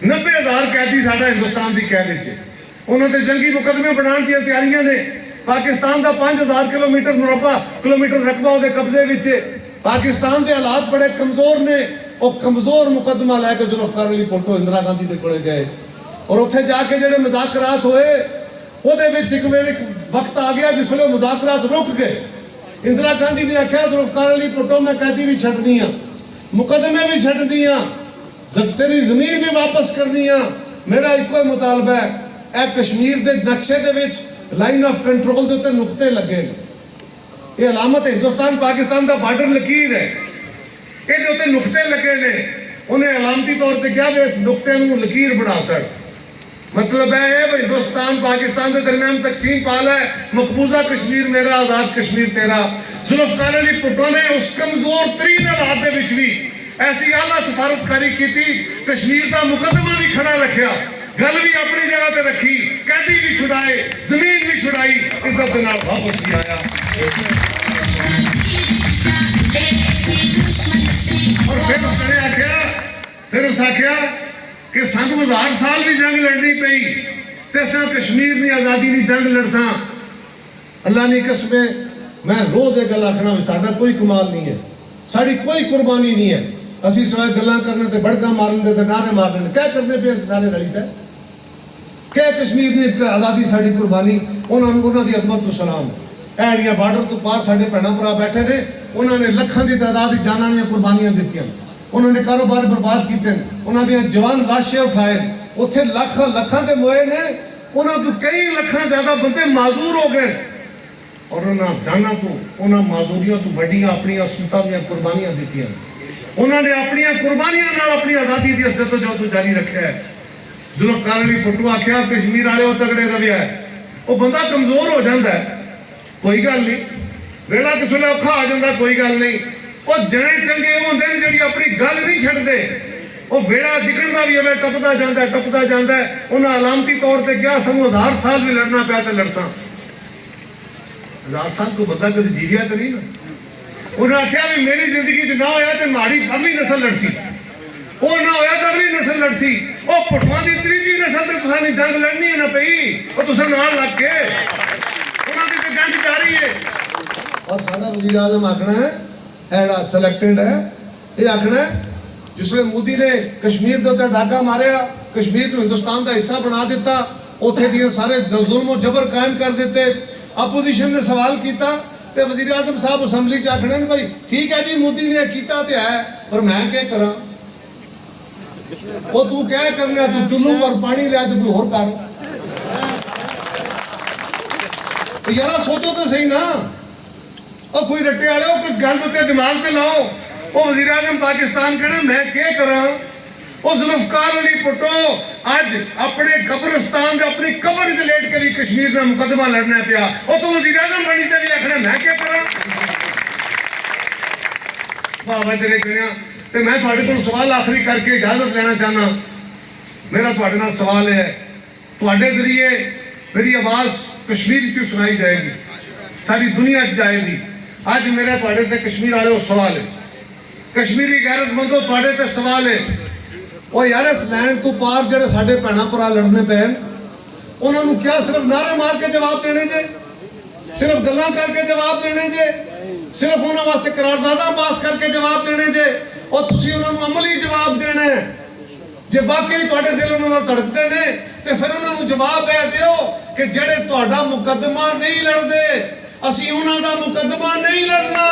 90,000 कैदी साडा हिंदुस्तान की कैद च उन्होंने जंगी मुकदमे बनाने दी तैयारियां ने पाकिस्तान का 5,000 किलोमीटर मुरबा किलोमीटर रकबा वो कब्जे में पाकिस्तान के हालात बड़े कमजोर ने और कमजोर मुकदमा लैके जुल्फकार अली भुट्टो इंदिरा गांधी के कोल गए और उत्थे जाके जेडे मुज़ाकरात होए ਉਹਦੇ ਵਿੱਚ ਇੱਕ ਵੇਲੇ वक्त आ गया जिसले मुज़ाकरात रुक गए इंदिरा गांधी ने आख्या जुल्फकार अली भुट्टो मैं कैदी भी छड्डनी आ मुकदमे भी छड्डनी आ तेरी जमीन भी वापस करनी आ मेरा इको मुतालबा है ए कश्मीर के नक्शे के लाइन ऑफ कंट्रोल के उत्ते नुकते लगे ये अलामत हिंदुस्तान पाकिस्तान का बार्डर लकीर है ये उत्ते नुकते लगे ने उन्हें अलामती तौर पर क्या भी इस नुकते नूं लकीर बना सक मतलब है हिंदुस्तान पाकिस्तान के दरमियान तकसीम पाला है मकबूजा कश्मीर मेरा आज़ाद कश्मीर तेरा जुल्फकार अली भुट्टो ने उस कमजोर तरीन हालात भी ऐसी आला सफारतकारी की कश्मीर का मुकदमा भी खड़ा रखा गल भी अपनी जगह ते रखी, कैदी भी छुड़ाए, जमीन भी छुड़ाई, इज्जत दे नाल वापस भी आया। और फिर उस आख्या कि सानू 1000 साल भी जंग लड़नी पई ते असां कश्मीर दी आज़ादी दी जंग लड़सां। अल्लाह दी कसम, मैं रोज ये गल आखना भी साडा कोई कमाल नहीं है, साड़ी कोई कुर्बानी नहीं है। असी सिवाय गल्लां करने ते बड़का मारने ते नारे मारने क्या करने पे सारे रली पे क्या कश्मीर दी आज़ादी साड़ी कुर्बानी, उन्हां दी अजमत नूं सलाम। ऐड़ियां बार्डर तो पार साडे भैणां भरा बैठे ने, उन्होंने लखां दी तादाद जानां दी कुर्बानियां दित्तियां, उन्होंने कारोबार बर्बाद कीते, उन्हां दी जवान लाशें उठाए, उत्थे लखां दे मोए ने, उन्हां तो कई लखां ज्यादा बंदे माजूर हो गए। और उन्हां जाना तो उन्हां माजूरियों तो वड्डियां अपनी असमतां दी कुर्बानियां दित्तियां। उन्होंने अपनी कुर्बानियां नाल अपनी आज़ादी दी जदोजहद जारी रखा है। जुल्फकार अली भुट्टो आख्या कश्मीर वाले वो तगड़े रविया है, वो बंदा कमजोर हो जाता है, कोई गल नहीं, वेला किस वे औखा आ जाता, कोई गल नहीं। वो जने चंगे होंदे ने जिहड़ी अपनी गल नहीं छड्डदे, वो वेला जिकण दा भी हवे टपदा जांदा है। उन्हां अलामती तौर ते क्या सानू 1000 साल भी लड़ना पिया ते लड़सां। 1000 साल को बंदा कदे जीविया तो नहीं ना। उन्हें आख्या भी मेरी जिंदगी च ना होया तो माड़ी अगली नस्ल लड़सी, वो ना होया तो अगली नस्ल लड़सी। वो भुट्टों की तीजी नस्ल ते तुसां जंग लड़नी है ना पई, वो तुसां नाल लग के उन्हां दी ते जंग जारी है। और साडा वज़ीर आज़म आखना है एड़ा सिलेक्टेड है, ये आखना है जिसमें मोदी ने कश्मीर के उत्ते डाका मारिया, कश्मीर को हिंदुस्तान का हिस्सा बना दिता, उत्थे दिए सारे जुल्म जबर कायम कर दिते। अपोजिशन ने सवाल किया तो वज़ीर आज़म साहब असैम्बली च आखने भाई ठीक है जी मोदी ने किया तो है, पर मैं क्या करा। वो तू क्या करना, तू चुल्लू पर पानी लिया तो कोई होर कर। तो यार सोचो तो सही ना, और कोई रट्टे वाले हो किस गल के दिमाग से लाओ। वो वज़ीर आज़म पाकिस्तान कहना मैं क्या करा। वो जुल्फकार अली भुट्टो अज अपने कब्रिस्तान अपनी कब्र च लेट के भी कश्मीर का मुकदमा लड़ना पिया, वो तो वज़ीर आज़म बनी ते भी आखना मैं क्या करा। बाबा तेरे कहना ते मैं तुहाडे कोल सवाल आखिरी करके इजाजत लेना चाहना। मेरा तुहाडे नाल सवाल है, तुहाडे जरिए मेरी आवाज़ कश्मीर च सुनाई जाएगी, सारी दुनिया च जाएगी। अज मेरा तुहाडे ते कश्मीर वाले सवाल है, कश्मीरी गैरतमंदो तुहाडे ते सवाल है। ਉਹ यार इस लैंड तो पार ਜਿਹੜੇ ਸਾਡੇ ਭੈਣਾਂ ਭਰਾ ਲੜਨੇ ਪੈਣ, ਉਹਨਾਂ ਨੂੰ ਕਿਆ ਸਿਰਫ ਨਾਰੇ ਮਾਰ ਕੇ ਜਵਾਬ ਦੇਣੇ ਜੇ, ਸਿਰਫ ਗੱਲਾਂ ਕਰਕੇ ਜਵਾਬ ਦੇਣੇ ਜੇ, ਸਿਰਫ ਉਹਨਾਂ ਵਾਸਤੇ ਕਰਾਰਦਾਦਾ ਪਾਸ ਕਰਕੇ ਜਵਾਬ ਦੇਣੇ ਜੇ, ਔਰ ਤੁਸੀਂ ਉਹਨਾਂ ਨੂੰ ਅਮਲੀ ਜਵਾਬ ਦੇਣਾ ਹੈ। ਜੇ ਵਾਕਈ ਤੁਹਾਡੇ ਦਿਲ ਉਹਨਾਂ ਨਾਲ ਧੜਕਦੇ ਨੇ ਤੇ ਫਿਰ ਉਹਨਾਂ ਨੂੰ ਜਵਾਬ ਇਹ ਦਿਓ ਕਿ ਜਿਹੜੇ ਤੁਹਾਡਾ ਮੁਕੱਦਮਾ ਨਹੀਂ ਲੜਦੇ, ਅਸੀਂ ਉਹਨਾਂ ਦਾ ਮੁਕੱਦਮਾ ਨਹੀਂ ਲੜਨਾ,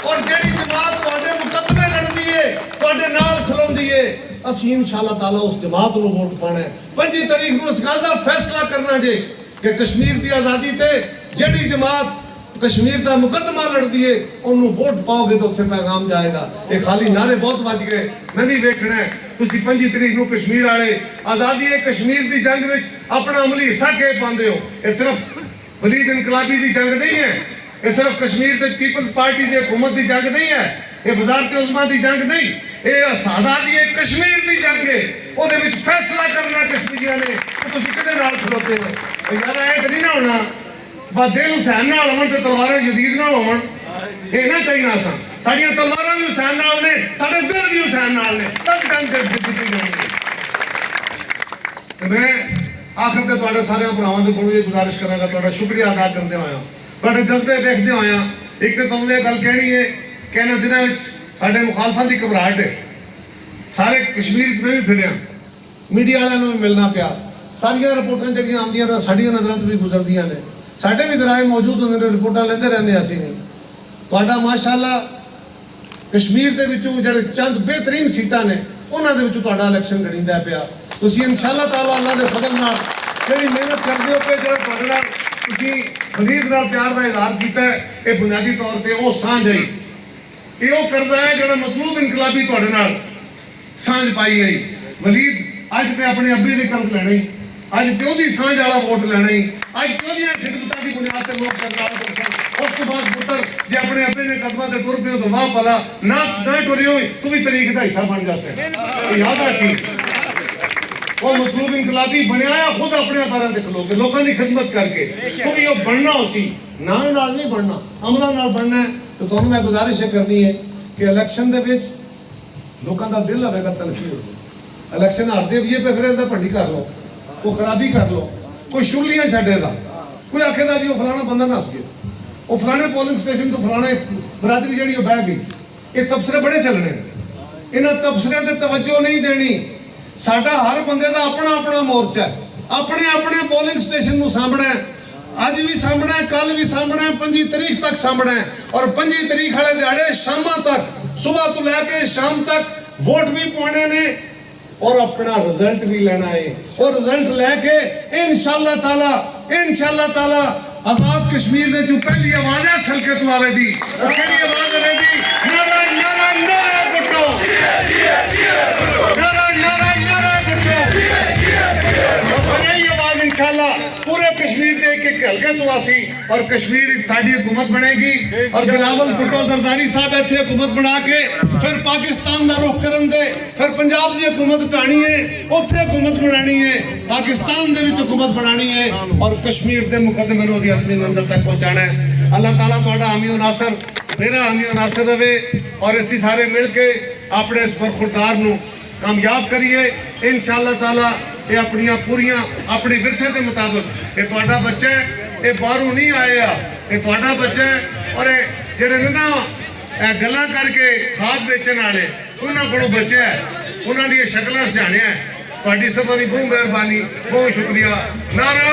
ਔਰ ਜਿਹੜੀ ਜਮਾਤ ਤੁਹਾਡੇ ਮੁਕੱਦਮੇ ਲੜਦੀ ਏ ਤੁਹਾਡੇ ਨਾਲ ਖਲੋਂਦੀ ਏ, ਅਸੀਂ इंशाअल्लाह ताला उस जमात को वोट पाना है। 25 तारीख को इस गल का फैसला करना जे कि कश्मीर की आज़ादी ते जिहड़ी जमात कश्मीर का मुकदमा लड़दी है उन्होंने वोट पाओगे तो उत्थे पैगाम जाएगा। ये खाली नारे बहुत बज गए, मैं भी वेखना है तुसीं 25 तरीक को कश्मीर वाले आज़ादी कश्मीर की जंग में अपना अमली हिस्सा के पाते हो। ये सिर्फ वलीद इनकलाबी की जंग नहीं है, ये सिर्फ कश्मीर के पीपल्स पार्टी की हुकूमत की जंग नहीं है, ये वज़ारत उज़्मा की जंग नहीं, ये आज़ादी कश्मीर की जंग है। ਉਹਦੇ ਵਿੱਚ फैसला करना कश्मीरियों ने कि तुसीं किहदे नाल खलोते हो। यार ऐ नहीं ना होना दिल हुसैन नाल होवन ते तलवारां यजीद नाल होवन, ये ना चाहिए। असां साडियां तलवारां भी हुसैन नाल ने, साडे दिल भी हुसैन नाल ने, तब जंग जिद्दी जाएगी। ते मैं आखिर ते तुहाडे सारे भरावां दे कोलों ये गुजारिश करांगा, तुहाडा शुक्रिया अदा करदे होया, तुहाडे जज्बे देखदे होया। एक तो तुहानूं ये गल कहनी है कि इन्हां दिनां विच साडे मुखालफां दी घबराहट है, सारे कश्मीर में भी फिरिया, मीडिया वालों भी मिलना पिया, सारिया रिपोर्टां जिहड़ियां आउंदियां तां साडियां नज़रां तो भी गुजरदियां ने, साडे भी जराए मौजूद होंदे ने, रिपोर्टां लैंदे रहंदे असीं नहीं। तुहाडा माशाअल्लाह कश्मीर दे विचों जिहड़े चंद बेहतरीन सीटां ने उन्हां दे विचों तुहाडा इलैक्शन लड़ींदा पिया। तुसीं इंशाअल्लाह ताला अल्लाह दे फजल नाल जिहड़ी मेहनत करदे हो पे, जिहड़ा तुहाडे नाल तुसीं वलीद नाल प्यार दा इज़हार कीता है, ये बुनियादी तौर ते ओह सांझ है, ये ओह करज़ा है जिहड़ा मतलूब इनकलाबी तुहाडे नाल सांझ पाई गई। वलीद अज तो अपने अब्बे के कर्ज लेना ही, अज प्यो की सांझ वाला वोट लेना ही, अज प्यो दी खिदमतां की बुनियाद पर लोग करना। उस तो बाद पुत्र जे अपने अब्बे ने कदमां ते टुर पियो तो वाह भला, ना टुरी हो तू भी तरीक का हिस्सा बन जासे, याद रखी। वो मतलूब इनकलाबी बनया खुद अपने पैरों ते खलो के लोगों की खिदमत करके खुद यो बनना उसी नाल नाल नहीं बनना अमला नाल बनना है। तो दोनों मैं गुजारिश करनी है कि इलेक्शन दे विच लोगों का दिल आवेगा तलखी हो इलेक्शन हारते भी पे फिर इहदा भंडी कर लो कोई खराबी कर लो कोई शुलियां छड्डेगा कोई आखेगा जी वो फलाना बंदा नस गया वो फलाने पोलिंग स्टेशन तो फलाने बरादरी जी बह गई। ये तबसरे बड़े चलने इन्होंने तबसरियां ते तवज्जो नहीं देनी। साडा हर बंदे का अपना अपना मोर्चा है अपने अपने पोलिंग स्टेशन को सामना है अज भी सामना है कल भी सामना है 25 तारीख तक सामना है और 25 तारीख वाले दिहाड़े शाम तक सुबह तो लैके शाम तक वोट भी पाने ने और अपना रिजल्ट भी लेना है और रिजल्ट लैके इंशाअल्लाह ताला आजाद कश्मीर दे जो पहली आवाज है हल्के तो आवेगी और पहली आवाज आवेगी नारा नारा नारा भुट्टो नारा नारा नारा भुट्टो और यही आवाज इंशाअल्लाह पूरे कश्मीर के एक हल्के तो आसी और कश्मीर साड़ी हुकूमत बनेगी और बिलावल भुट्टो जरदारी साहब इत्थे हुकूमत बना के फिर पाकिस्तान का रुख करन दे फिर पंजाब की हुकूमत हटानी है उत्थे हुकूमत बनानी है पाकिस्तान दे विच हुकूमत बनानी है और कश्मीर के मुकदमे नूं दी अपनी मंजिल तक पहुंचाना है। अल्लाह ताला तुहाडा हामी नासर मेरा हामी नासर रहे और असीं सारे मिल के अपने इस बरखुरदार नूं कामयाब करिए इंशाअल्लाह ताला। ये अपनियां पूरियां अपने विरसे के मुताबिक ये तुहाडा बच्चा है ये बाहरों नहीं आया ये तुहाडा बच्चा है और जेडे ने ना गल्लां करके खाद बेचण वाले उन्हां कोलों बच्चा है उन्हां दी शक्लां सियाणियां तुहाडी सबा दी बहुत मेहरबानी बहुत शुक्रिया। नारा